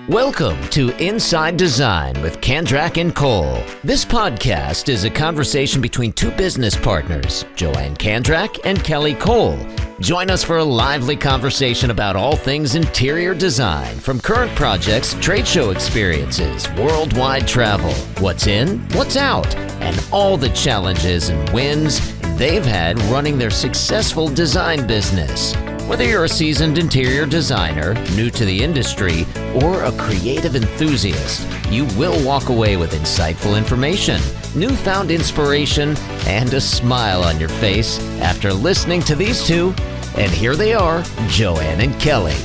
Welcome to Inside Design with Kandrac and Kole. This podcast is a conversation between two business partners, Joanne Kandrac and Kelly Kole. Join us for a lively conversation about all things interior design, from current projects, trade show experiences, worldwide travel, what's in, what's out, and all the challenges and wins they've had running their successful design business. Whether you're a seasoned interior designer, new to the industry, or a creative enthusiast, you will walk away with insightful information, newfound inspiration, and a smile on your face after listening to these two. And here they are, Joanne and Kelly.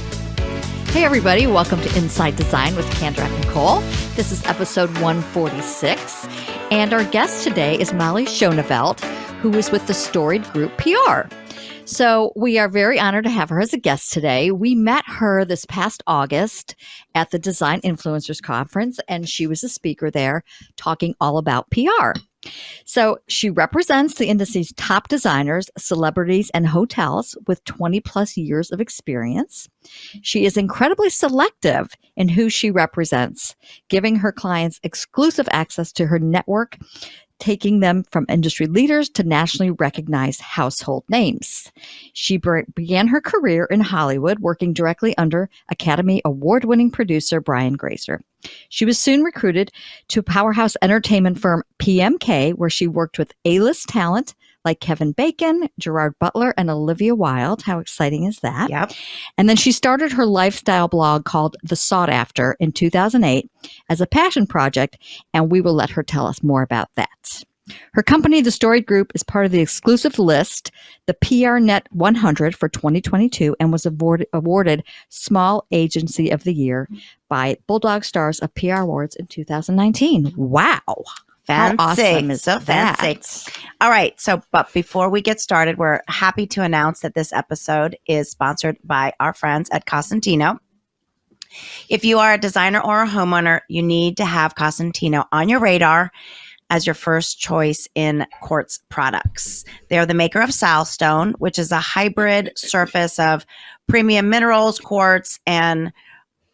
Hey everybody, welcome to Inside Design with Kandrac and Kole. This is episode 146, and our guest today is Molly Schoneveld, who is with the Storied Group PR. So we are very honored to have her as a guest today. We met her this past August at the Design Influencers Conference, and she was a speaker there talking all about PR. So she represents the industry's top designers, celebrities, and hotels with 20 plus years of experience. She is incredibly selective in who she represents, giving her clients exclusive access to her network, taking them from industry leaders to nationally recognized household names. She began her career in Hollywood, working directly under Academy Award-winning producer Brian Grazer. She was soon recruited to powerhouse entertainment firm PMK, where she worked with A-list talent like Kevin Bacon, Gerard Butler, and Olivia Wilde. How exciting is that? Yep. And then she started her lifestyle blog called The Sought After in 2008 as a passion project, and we will let her tell us more about that. Her company, the Storied Group, is part of the exclusive list, the PR Net 100 for 2022, and was awarded Small Agency of the Year by Bulldog Stars of PR Awards in 2019. Wow. Fancy. How awesome is so that? Fancy. All right. But before we get started, we're happy to announce that this episode is sponsored by our friends at Cosentino. If you are a designer or a homeowner, you need to have Cosentino on your radar as your first choice in quartz products. They are the maker of Silestone, which is a hybrid surface of premium minerals, quartz, and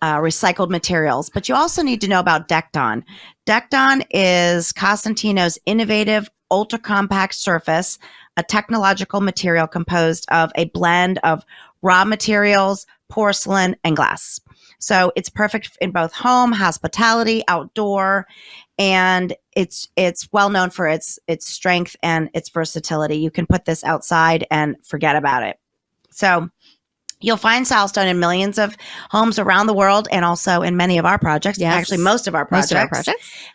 recycled materials. But you also need to know about Decton. Decton is Cosentino's innovative ultra-compact surface, a technological material composed of a blend of raw materials, porcelain, and glass. So it's perfect in both home, hospitality, outdoor, and it's well known for its strength and its versatility. You can put this outside and forget about it. So you'll find Silestone in millions of homes around the world and also in many of our projects. Yes. Actually, most of our projects.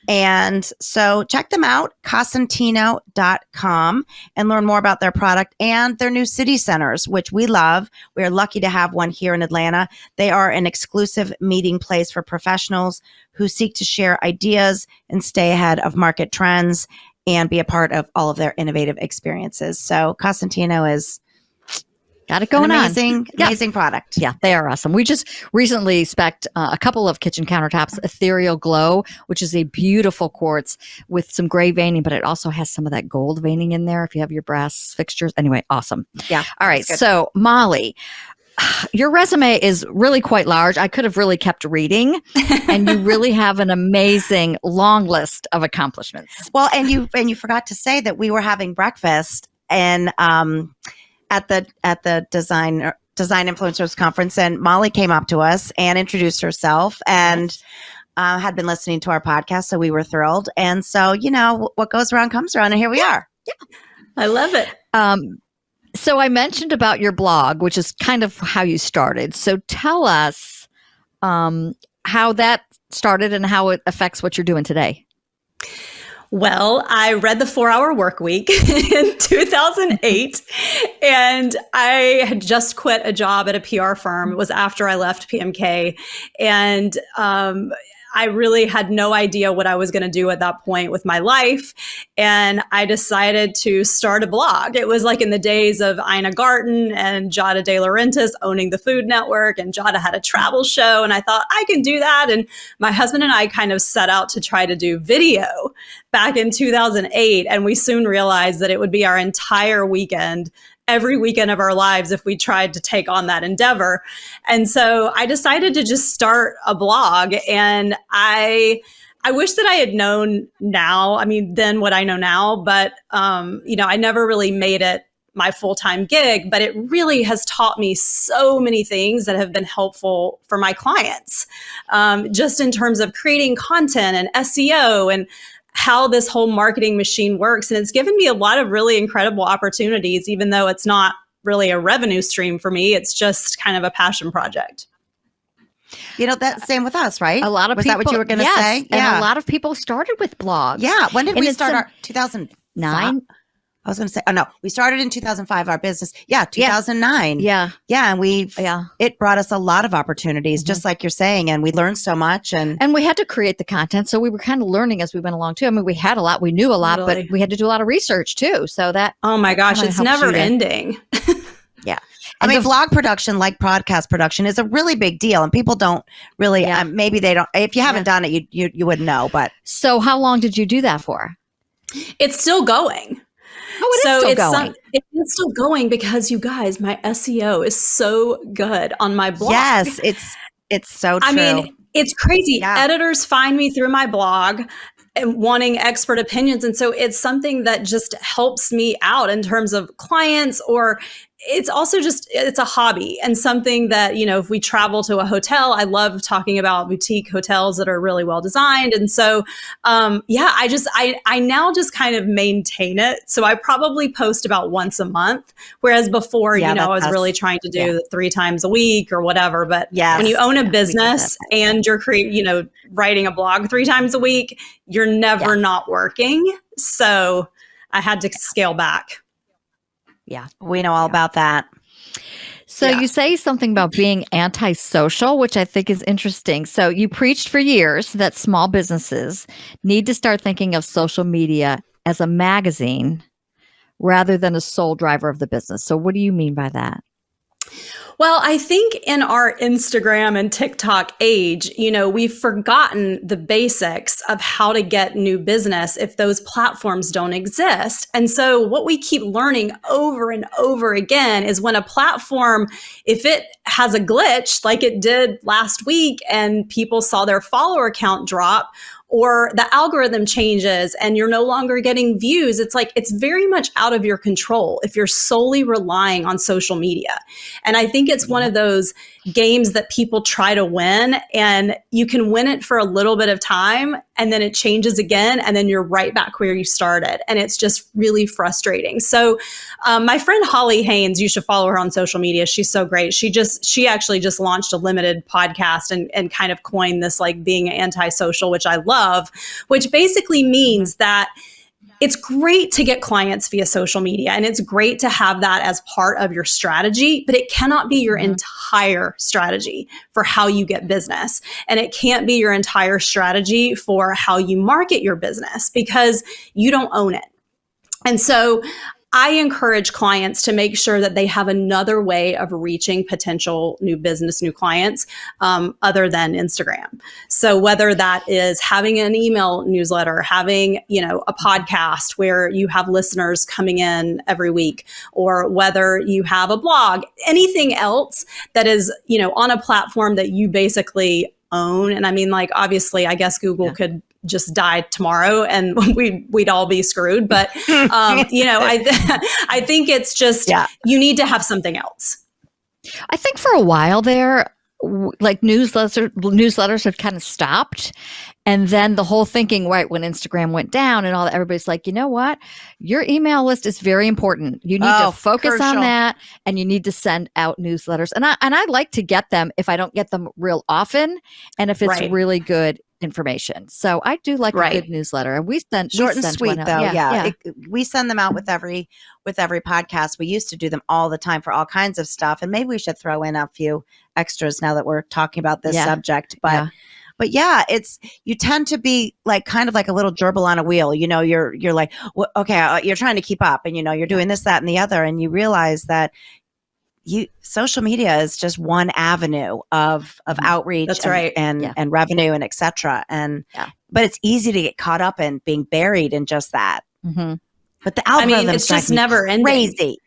And so check them out, cosentino.com, and learn more about their product and their new city centers, which we love. We are lucky to have one here in Atlanta. They are an exclusive meeting place for professionals who seek to share ideas and stay ahead of market trends and be a part of all of their innovative experiences. So Cosentino is got it going amazing product. Yeah, they are awesome. We just recently spec'd a couple of kitchen countertops, Ethereal Glow, which is a beautiful quartz with some gray veining, but it also has some of that gold veining in there if you have your brass fixtures. Anyway, awesome. Yeah. All right. So Molly, your resume is really quite large. I could have really kept reading, and you really have an amazing long list of accomplishments. Well, and you forgot to say that we were having breakfast and at the Design Influencers Conference, and Molly came up to us and introduced herself and had been listening to our podcast, so we were thrilled. And so, what goes around comes around, and here we are. Yeah, I love it. So I mentioned about your blog, which is kind of how you started. So tell us how that started and how it affects what you're doing today. Well, I read The 4-Hour Workweek in 2008, and I had just quit a job at a PR firm. It was after I left PMK, and I really had no idea what I was going to do at that point with my life. And I decided to start a blog. It was like in the days of Ina Garten and Giada De Laurentiis owning the Food Network, and Giada had a travel show. And I thought I can do that. And my husband and I kind of set out to try to do video back in 2008. And we soon realized that it would be our entire weekend every weekend of our lives if we tried to take on that endeavor. And so I decided to just start a blog. And I wish that I had known then what I know now, but, I never really made it my full-time gig, but it really has taught me so many things that have been helpful for my clients, just in terms of creating content and SEO and how this whole marketing machine works. And it's given me a lot of really incredible opportunities, even though it's not really a revenue stream for me. It's just kind of a passion project. That's same with us, right? A lot of Was people, that what you were going to say? And a lot of people started with blogs. Yeah. When did we start our 2009? I was going to say, we started in 2005, our business. Yeah, 2009. Yeah. Yeah. And it brought us a lot of opportunities, just like you're saying. And we learned so much. And we had to create the content. So we were kind of learning as we went along too. I mean, we had a lot, we knew a lot, but we had to do a lot of research too. So that. Oh my gosh, it's never ending. Yeah. Vlog production, like podcast production, is a really big deal. And people don't really, maybe they don't, if you haven't done it, you wouldn't know. But so how long did you do that for? It's still going. Oh, it is still going. It is still going because you guys, my SEO is so good on my blog. Yes, it's so true. I mean, it's crazy. Yeah. Editors find me through my blog and wanting expert opinions. And so it's something that just helps me out in terms of clients, or it's also it's a hobby and something that, if we travel to a hotel, I love talking about boutique hotels that are really well designed. And so, I now just kind of maintain it. So I probably post about once a month, whereas before, I was really trying to do 3 times a week or whatever. But when you own a business and you're writing a blog 3 times a week, you're never not working. So I had to scale back. Yeah. We know all about that. So you say something about being antisocial, which I think is interesting. So you preached for years that small businesses need to start thinking of social media as a magazine rather than a sole driver of the business. So what do you mean by that? Well, I think in our Instagram and TikTok age, we've forgotten the basics of how to get new business if those platforms don't exist. And so what we keep learning over and over again is when a platform, if it has a glitch like it did last week and people saw their follower count drop, or the algorithm changes and you're no longer getting views, it's very much out of your control if you're solely relying on social media. And I think it's one of those games that people try to win, and you can win it for a little bit of time and then it changes again and then you're right back where you started. And it's just really frustrating. So my friend Holly Haynes, you should follow her on social media. She's so great. She actually just launched a limited podcast and kind of coined this being antisocial, which I love, which basically means that it's great to get clients via social media and it's great to have that as part of your strategy, but it cannot be your entire strategy for how you get business. And it can't be your entire strategy for how you market your business because you don't own it. And so I encourage clients to make sure that they have another way of reaching potential new business, new clients, other than Instagram. So whether that is having an email newsletter, having, a podcast where you have listeners coming in every week, or whether you have a blog, anything else that is, on a platform that you basically own. And I mean, obviously, I guess Google could just die tomorrow and we'd all be screwed. But, I think it's just, you need to have something else. I think for a while there, newsletters had kind of stopped. And then the whole thinking, right, when Instagram went down and all that, everybody's like, you know what? Your email list is very important. You need to focus on that, and you need to send out newsletters. And I like to get them if I don't get them real often, and if it's really good information. So I do like a good newsletter, and we send short and sweet though. Yeah. We send them out with every podcast. We used to do them all the time for all kinds of stuff, and maybe we should throw in a few extras now that we're talking about this subject. But it's, you tend to be kind of like a little gerbil on a wheel. You're like, well, okay, you're trying to keep up, and you're doing this, that, and the other, and you realize that social media is just one avenue of outreach. That's right. and revenue and et cetera. But it's easy to get caught up in being buried in just that. Mm-hmm. But the algorithm, it's just never ending. Crazy.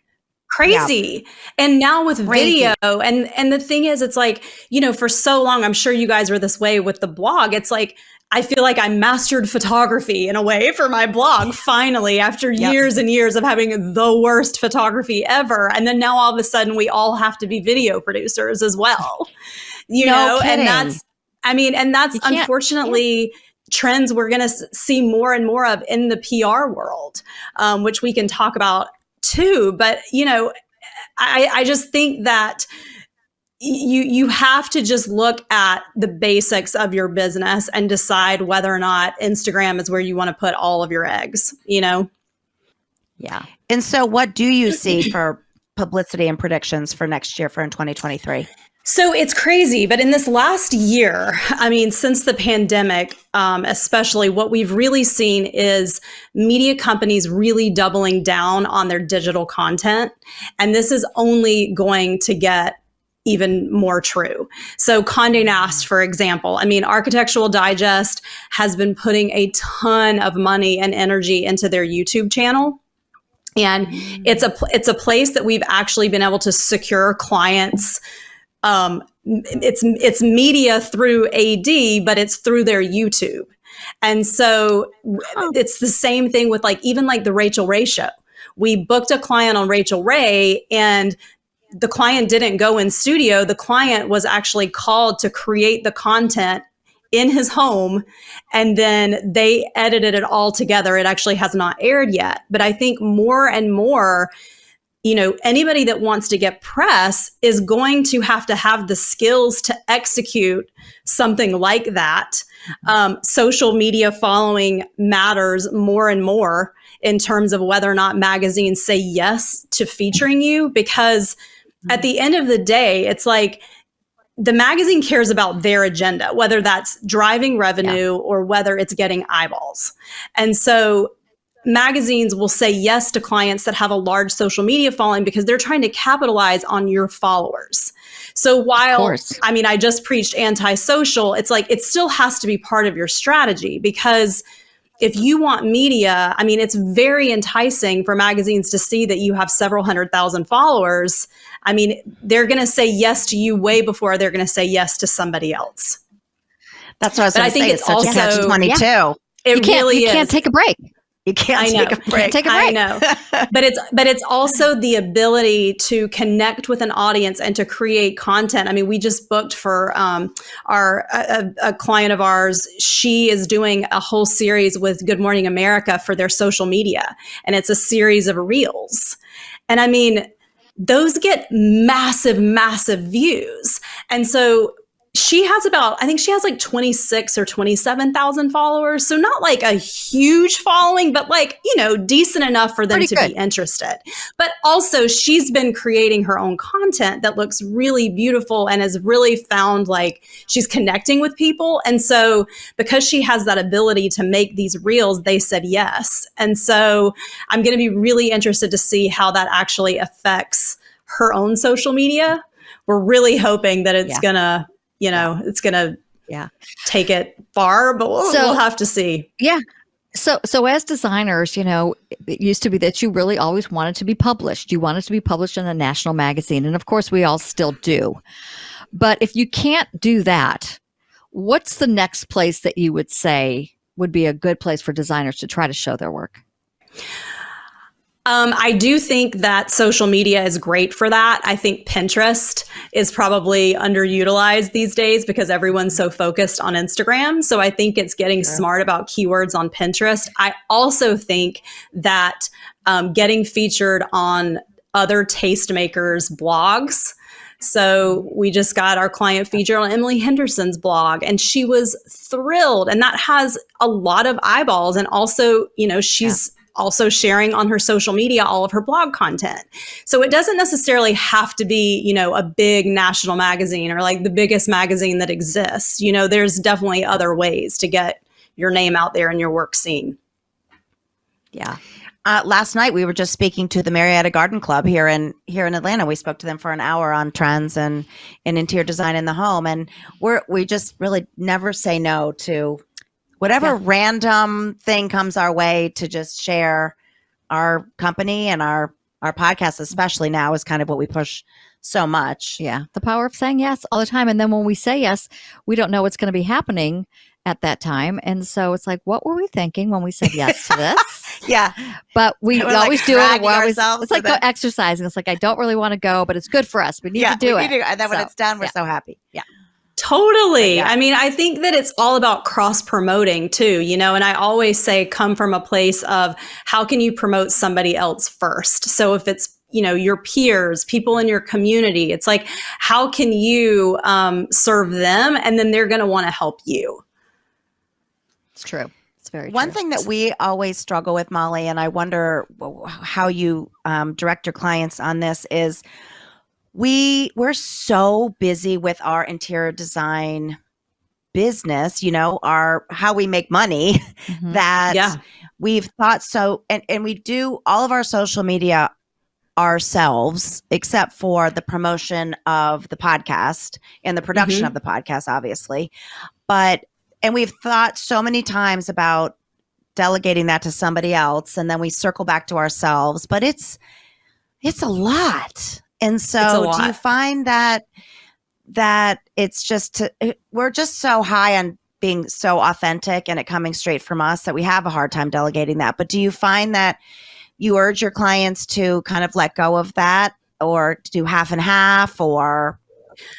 crazy. And now with video, and the thing is, it's like, for so long, I'm sure you guys were this way with the blog. It's like, I feel like I mastered photography in a way for my blog, finally, after years and years of having the worst photography ever. And then now all of a sudden we all have to be video producers as well, kidding. and that's unfortunately trends we're going to see more and more of in the PR world, which we can talk about too. But, I just think that you have to just look at the basics of your business and decide whether or not Instagram is where you want to put all of your eggs, Yeah. And so what do you see for publicity and predictions for next year in 2023? So it's crazy, but in this last year, since the pandemic, especially, what we've really seen is media companies really doubling down on their digital content. And this is only going to get even more true. So Condé Nast, for example, Architectural Digest has been putting a ton of money and energy into their YouTube channel. And it's a place that we've actually been able to secure clients. It's media through AD, but it's through their YouTube. And so it's the same thing with even the Rachel Ray show. We booked a client on Rachel Ray, and the client didn't go in studio. The client was actually called to create the content in his home, and then they edited it all together. It actually has not aired yet, but I think more and more, anybody that wants to get press is going to have the skills to execute something like that. Social media following matters more and more in terms of whether or not magazines say yes to featuring you, because at the end of the day, it's like the magazine cares about their agenda, whether that's driving revenue or whether it's getting eyeballs. And so magazines will say yes to clients that have a large social media following because they're trying to capitalize on your followers. So while, I just preached anti-social, it's like, it still has to be part of your strategy, because if you want media, it's very enticing for magazines to see that you have several 100,000 followers. They're going to say yes to you way before they're going to say yes to somebody else. That's what I was going to say. It's such a catch-22. Yeah. It really is. You can't take a break. You can't take a break. I know. But it's also the ability to connect with an audience and to create content. We just booked for a client of ours. She is doing a whole series with Good Morning America for their social media. And it's a series of reels. And those get massive, massive views. And so she has she has 26 or 27,000 followers. So not a huge following, but decent enough for them Pretty to good. be interested. But also she's been creating her own content that looks really beautiful and has really found she's connecting with people. And so because she has that ability to make these reels, they said yes. And so I'm going to be really interested to see how that actually affects her own social media. We're really hoping that it's going to, it's going to take it far, but we'll have to see. Yeah. So as designers, it used to be that you really always wanted to be published. You wanted to be published in a national magazine. And of course, we all still do. But if you can't do that, what's the next place that you would say would be a good place for designers to try to show their work? I do think that social media is great for that. I think Pinterest is probably underutilized these days because everyone's so focused on Instagram. So I think it's getting smart about keywords on Pinterest. I also think that getting featured on other tastemakers' blogs. So we just got our client featured on Emily Henderson's blog, and she was thrilled. And that has a lot of eyeballs. And also, she's also sharing on her social media all of her blog content. So it doesn't necessarily have to be, a big national magazine or the biggest magazine that exists. There's definitely other ways to get your name out there and your work seen. Yeah. Last night we were just speaking to the Marietta Garden Club here in Atlanta. We spoke to them for an hour on trends and interior design in the home, and we just really never say no to whatever random thing comes our way to just share our company and our our podcast, especially now, is kind of what we push so much. Yeah. The power of saying yes all the time. And then when we say yes, we don't know what's going to be happening at that time. And so it's like, what were we thinking when we said yes to this? Yeah. But we We're always do it. It's like to that. exercising. It's like, I don't really want to go, but it's good for us. We need to do it. And then when it's done, we're so happy. Yeah. Totally. Yeah. I mean, I think that it's all about cross promoting too, and I always say come from a place of how can you promote somebody else first? So if it's, your peers, people in your community, it's like, how can you serve them? And then they're going to want to help you. It's true. It's very true. One thing that we always struggle with, Molly, and I wonder how you direct your clients on this, is we're so busy with our interior design business, how we make money, that we've thought so, and we do all of our social media ourselves, except for the promotion of the podcast and the production of the podcast, obviously. And we've thought so many times about delegating that to somebody else, and then we circle back to ourselves, but it's a lot. And so do you find that it's just we're just so high on being so authentic and it coming straight from us that we have a hard time delegating that? But do you find that you urge your clients to kind of let go of that, or to do half and half, or,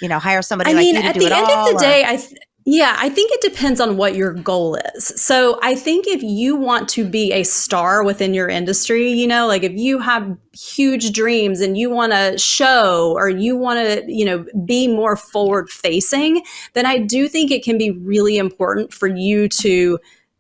hire somebody like you to do it all? At the end of the day, I think it depends on what your goal is. So I think if you want to be a star within your industry, like if you have huge dreams and you want to show, or you want to, be more forward facing, then I do think it can be really important for you to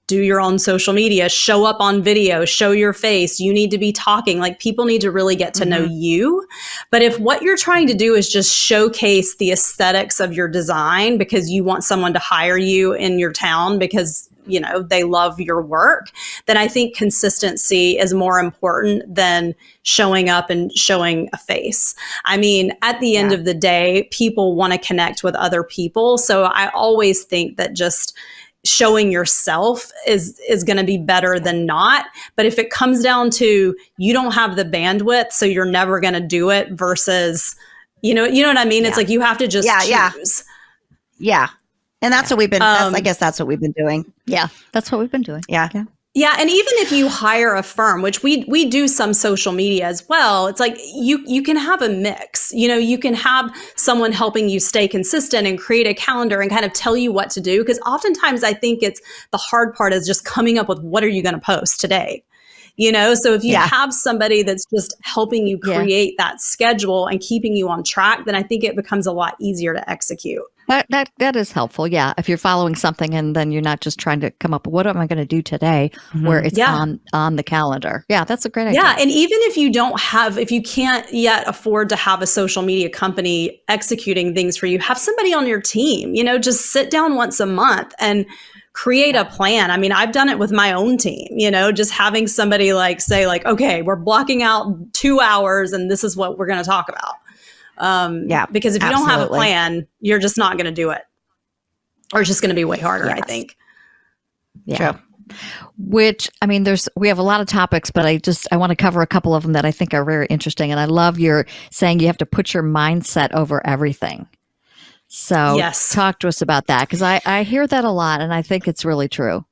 do your own social media, show up on video, show your face. You need to be talking. Like, people need to really get to know you. But if what you're trying to do is just showcase the aesthetics of your design because you want someone to hire you in your town because, they love your work, then I think consistency is more important than showing up and showing a face. I mean, at the end of the day, people want to connect with other people. So I always think that just showing yourself is going to be better than not. But if it comes down to you don't have the bandwidth, so you're never going to do it, versus, you know what I mean? It's like you have to just choose. Yeah. And that's what we've been, I guess that's what we've been doing. Yeah, that's what we've been doing. Yeah. Yeah. And even if you hire a firm, which we do some social media as well, it's like you can have a mix. You can have someone helping you stay consistent and create a calendar and kind of tell you what to do. Because oftentimes I think it's the hard part is just coming up with what are you going to post today? So if you have somebody that's just helping you create that schedule and keeping you on track, then I think it becomes a lot easier to execute. That is helpful. Yeah. If you're following something and then you're not just trying to come up with what am I going to do today, where it's on the calendar. Yeah. That's a great idea. Yeah. And even if you can't yet afford to have a social media company executing things for you, have somebody on your team, just sit down once a month and create a plan. I mean, I've done it with my own team, just having somebody say okay, we're blocking out 2 hours and this is what we're going to talk about. Because if you don't have a plan, you're just not going to do it, or it's just going to be way harder, I think. Yeah. True. Which, I mean, we have a lot of topics, but I want to cover a couple of them that I think are very interesting. And I love your saying you have to put your mindset over everything. So talk to us about that, because I hear that a lot and I think it's really true.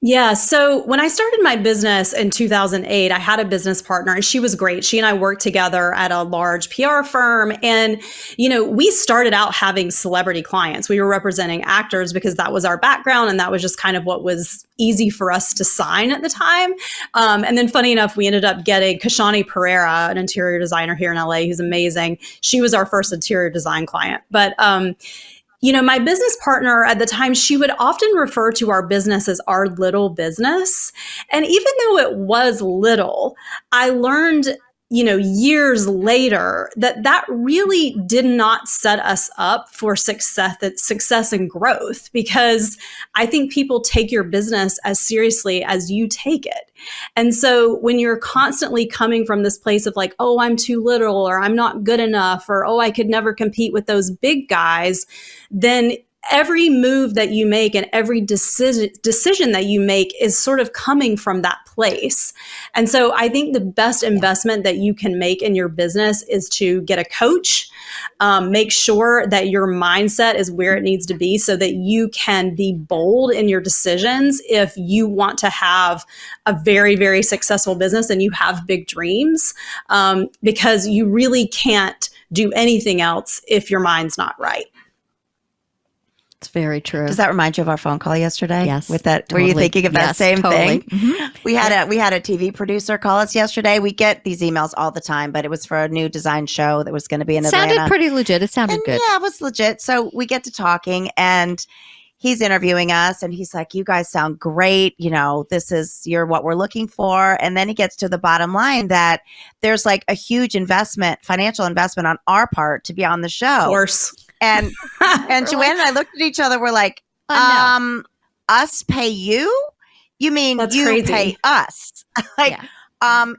Yeah. So when I started my business in 2008, I had a business partner and she was great. She and I worked together at a large PR firm. And, we started out having celebrity clients. We were representing actors because that was our background. And that was just kind of what was easy for us to sign at the time. And then funny enough, we ended up getting Kashani Pereira, an interior designer here in LA, who's amazing. She was our first interior design client. But, my business partner at the time, she would often refer to our business as our little business. And even though it was little, I learned, years later that really did not set us up for success and growth, because I think people take your business as seriously as you take it. And so when you're constantly coming from this place of like, oh, I'm too little, or I'm not good enough, or, oh, I could never compete with those big guys, then every move that you make and every decision that you make is sort of coming from that place. And so I think the best investment that you can make in your business is to get a coach, make sure that your mindset is where it needs to be so that you can be bold in your decisions if you want to have a very, very successful business and you have big dreams, because you really can't do anything else if your mind's not right. It's very true. Does that remind you of our phone call yesterday? Yes. With that, totally. were you thinking of that same totally. thing? Mm-hmm. We had a TV producer call us yesterday. We get these emails all the time, but it was for a new design show that was going to be in Atlanta. Sounded pretty legit. It sounded good. Yeah, it was legit. So we get to talking, and he's interviewing us, and he's like, "You guys sound great. You're what we're looking for." And then he gets to the bottom line that there's like a huge financial investment on our part to be on the show. Of course. And Joanne and I looked at each other. We're like, no. Us pay you? You mean That's you crazy. pay us? Yeah.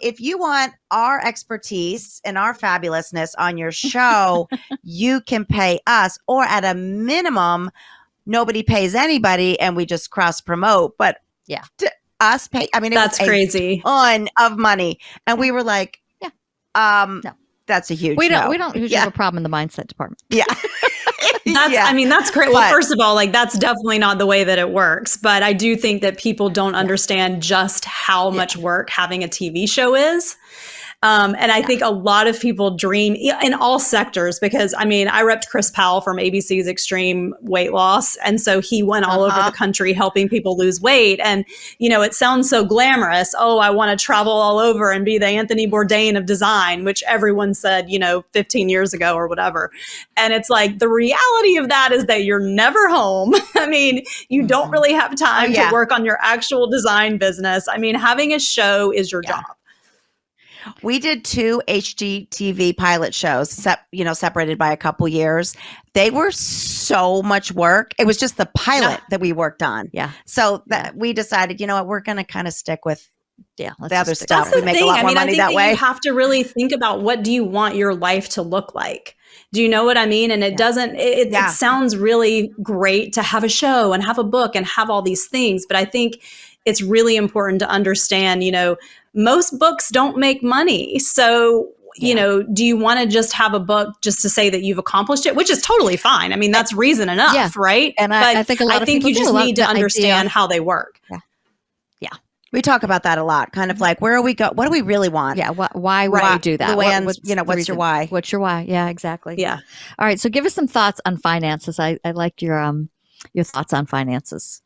If you want our expertise and our fabulousness on your show, you can pay us, or at a minimum, nobody pays anybody and we just cross promote. But yeah, us pay. I mean, that's crazy. A ton of money. And we were like, no. That's a huge We don't no. usually have a problem in the mindset department. Yeah. That's great. Well, first of all, that's definitely not the way that it works. But I do think that people don't understand just how much work having a TV show is. And I think a lot of people dream in all sectors, because I repped Chris Powell from ABC's Extreme Weight Loss. And so he went all over the country helping people lose weight. And, it sounds so glamorous. Oh, I want to travel all over and be the Anthony Bourdain of design, which everyone said, 15 years ago or whatever. And it's like, the reality of that is that you're never home. You don't really have time to work on your actual design business. Having a show is your job. We did 2 HGTV pilot shows, separated by a couple years. They were so much work. It was just the pilot that we worked on. Yeah. So that we decided, we're going to kind of stick with the other stuff. That's we the make thing. a lot more money that way. You have to really think about, what do you want your life to look like? Do you know what I mean? And it doesn't, it sounds really great to have a show and have a book and have all these things. But I think it's really important to understand, most books don't make money. So, do you want to just have a book just to say that you've accomplished it, which is totally fine. That's reason enough, right? And I think I think you just need to understand how they work. Yeah. We talk about that a lot. Kind of like, where are we go? What do we really want? Yeah. Why would you do that? What's your why? What's your why? Yeah, exactly. Yeah. All right. So give us some thoughts on finances. I like your thoughts on finances.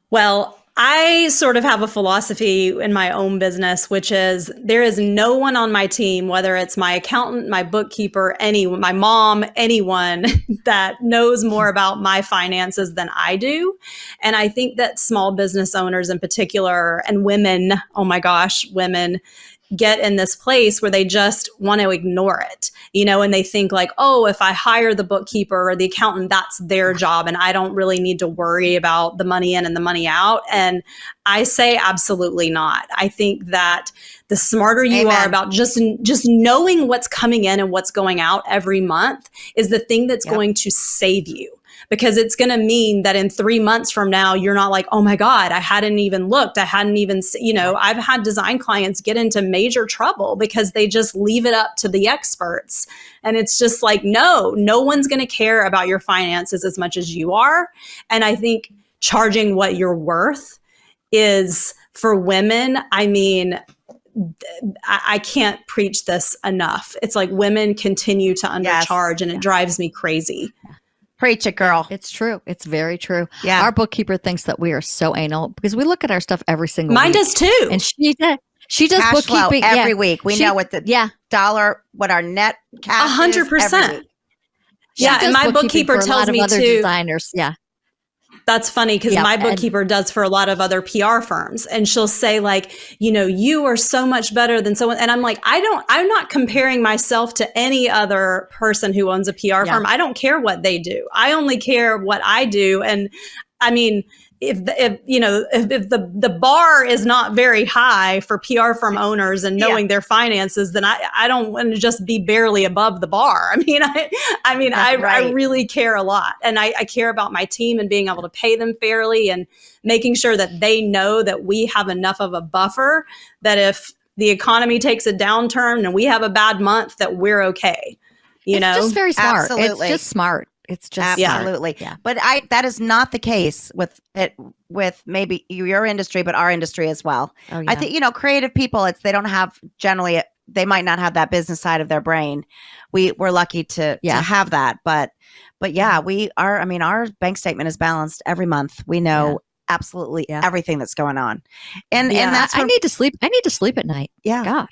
Well, I sort of have a philosophy in my own business, which is there is no one on my team, whether it's my accountant, my bookkeeper, my mom, anyone that knows more about my finances than I do. And I think that small business owners in particular, and women, oh my gosh, women, get in this place where they just want to ignore it, and they think like, oh, if I hire the bookkeeper or the accountant, that's their job, and I don't really need to worry about the money in and the money out. And I say absolutely not. I think that the smarter you are about just knowing what's coming in and what's going out every month is the thing that's going to save you. Because it's going to mean that in 3 months from now, you're not like, oh my God, I hadn't even looked. I hadn't even, I've had design clients get into major trouble because they just leave it up to the experts. And it's just like, no one's going to care about your finances as much as you are. And I think charging what you're worth is, for women, I can't preach this enough. It's like women continue to undercharge and it drives me crazy. Preach it, girl. It's true. It's very true. Yeah. Our bookkeeper thinks that we are so anal because we look at our stuff every single week. Mine does too. And she does cash bookkeeping flow every week. We know what the dollar, what our net cash 100%. is. Yeah, and my bookkeeper tells me other too. Designers, yeah. That's funny because my bookkeeper does for a lot of other PR firms, and she'll say like, you are so much better than someone. And I'm like, I'm not comparing myself to any other person who owns a PR firm. I don't care what they do. I only care what I do. And I mean, if the bar is not very high for PR firm owners and knowing their finances, then I don't want to just be barely above the bar. I really care a lot, and I care about my team and being able to pay them fairly and making sure that they know that we have enough of a buffer that if the economy takes a downturn and we have a bad month, that we're okay. It's just very smart. Absolutely. It's just smart. It's just absolutely. Yeah. But that is not the case with maybe your industry, but our industry as well. Oh, yeah. I think, creative people, they might not have that business side of their brain. We're lucky to have that. But yeah, our bank statement is balanced every month. We know absolutely everything that's going on. And that's I need to sleep. I need to sleep at night. Yeah. God.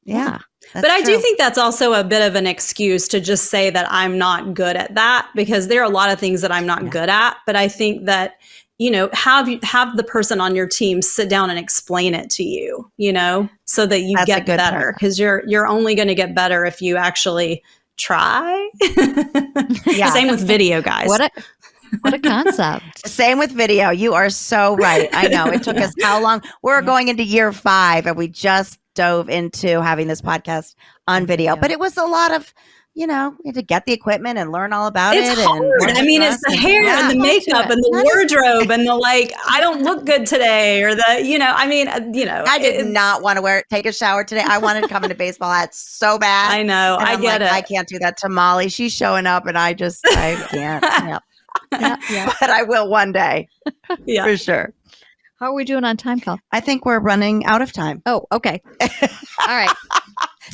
Yeah. But I do think that's also a bit of an excuse to just say that I'm not good at that, because there are a lot of things that I'm not good at. But I think that, have the person on your team sit down and explain it to you, so that you get better, because you're only going to get better if you actually try. Same with video, guys. What a concept. Same with video. You are so right. I know. It took us how long? We're going into year 5 and we just dove into having this podcast on video. But it was a lot of, we had to get the equipment and learn all about it. It's hard. It's the hair and the makeup and the wardrobe and the I don't look good today, or I did not want to take a shower today. I wanted to come in a baseball hat so bad. I know. And I get it. I can't do that to Molly. She's showing up and I can't. But I will one day. Yeah, for sure. How are we doing on time, Kole? I think we're running out of time. Oh, okay. All right.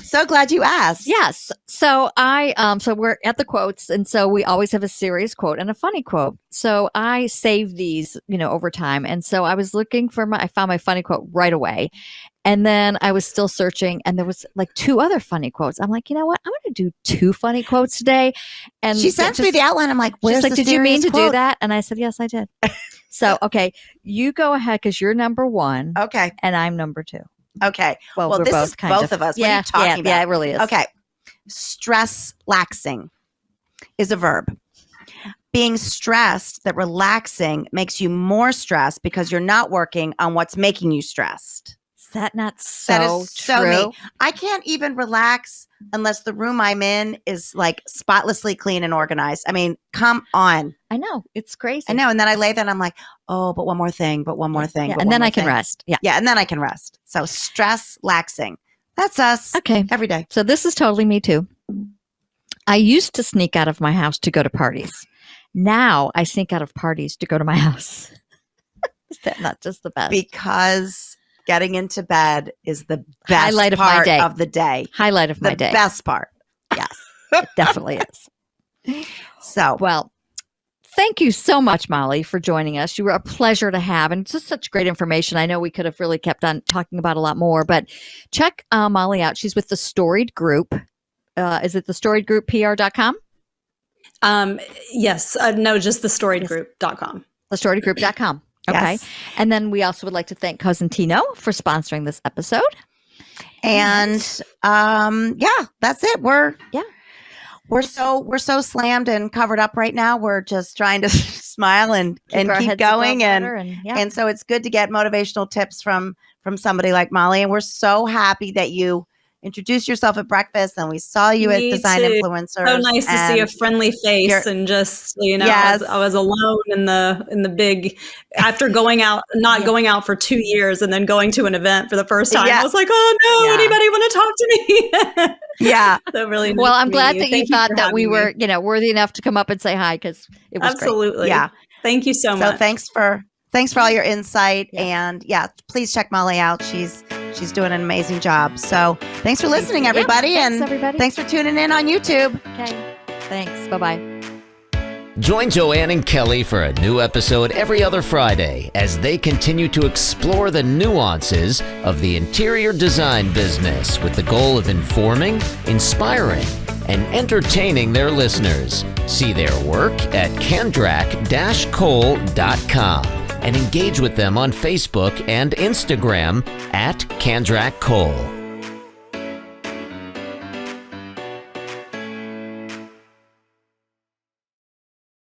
So glad you asked. Yes. So so we're at the quotes, and so we always have a serious quote and a funny quote. So I save these, over time. And so I was looking I found my funny quote right away. And then I was still searching, and there was 2 other funny quotes. I'm like, you know what? I'm going to do 2 funny quotes today. And she sent me the outline. I'm like, where's the did you mean to quote? do that? And I said, yes, I did. So, okay, you go ahead, because you're number 1. Okay. And I'm number 2. Okay. Well, this both is both of us. What are you talking about? Yeah, it really is. Okay. Stress laxing is a verb. Being stressed, that relaxing makes you more stressed because you're not working on what's making you stressed. Is that not so that is so true? Me. I can't even relax unless the room I'm in is spotlessly clean and organized. I mean, come on. I know. It's crazy. I know. And then I lay there and I'm like, oh, but one more thing, but one more thing. Yeah, and then I can rest. Yeah. Yeah. And then I can rest. So stress laxing. That's us. Okay. Every day. So this is totally me too. I used to sneak out of my house to go to parties. Now I sneak out of parties to go to my house. Is that not just the best? Because getting into bed is the best highlight of part my day. of the day. Highlight of my day. The best part. Yes, it definitely is. So, well, thank you so much, Molly, for joining us. You were a pleasure to have, and just such great information. I know we could have really kept on talking about a lot more, but check Molly out. She's with the Storied Group. Is it the StoriedGroupPR.com? Yes. No, just the StoriedGroup.com. The StoriedGroup.com. Okay. Yes. And then we also would like to thank Cousin Tino for sponsoring this episode. And that's it. We're so slammed and covered up right now. We're just trying to smile and keep going. And so it's good to get motivational tips from somebody like Molly. And we're so happy that you introduced yourself at breakfast, and we saw you at Design Influencers. So nice to see a friendly face, and just yes. I was alone in the big after going out, going out for 2 years, and then going to an event for the first time. I was like, oh no, anybody want to talk to me? Yeah. So really, nice well, I'm glad you. that you thought that we were, worthy enough to come up and say hi, because it was absolutely great. Yeah. Thank you so much. So thanks for all your insight, and please check Molly out. She's doing an amazing job. So thanks for listening, everybody. Thanks, everybody. Thanks for tuning in on YouTube. Okay. Thanks. Bye-bye. Join Joanne and Kelly for a new episode every other Friday as they continue to explore the nuances of the interior design business with the goal of informing, inspiring, and entertaining their listeners. See their work at Kandrac-Kole.com. and engage with them on Facebook and Instagram at Kandrac Kole.